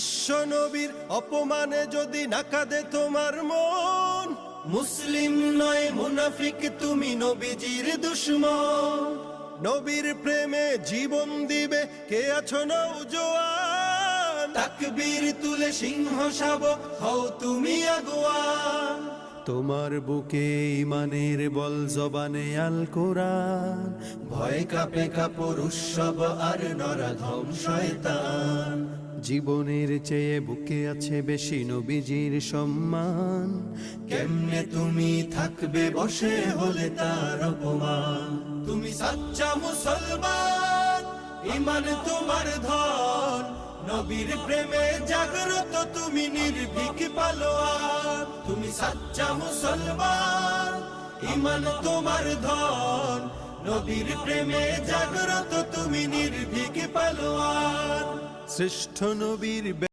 বিশ্ব নবীর অপমানে যদি না কাঁদে তোমার মন, মুসলিম নয় মুনাফিক তুমি নবীজির দুশমন। নবীর প্রেমে জীবন দিবে কে আছো নওজোয়ান, তাকবীর তুলে সিংহ শাবক হও তুমি আগুয়ান। তোমার বুকে ইমানের বল জবানে আল কোরআন, ভয় কাঁপে কাপড় উৎসব আর নরাধম শয়তান। জীবনের চেয়ে বুকে আছে বেশি নবীজির সম্মান, কেমনে তুমি থাকবে বসে হলে তার অপমান। তুমি সাচ্চা মুসলমান, ইমান তোমার ধন, নবীর প্রেমে জাগ্রত তুমি নির্ভীক পালোয়ান। তুমি সাচ্চা মুসলমান, ইমান তোমার ধন, নবীর প্রেমে জাগ্রত তুমি নির্ভীক পালোয়ান। শ্রেষ্ঠ নবীর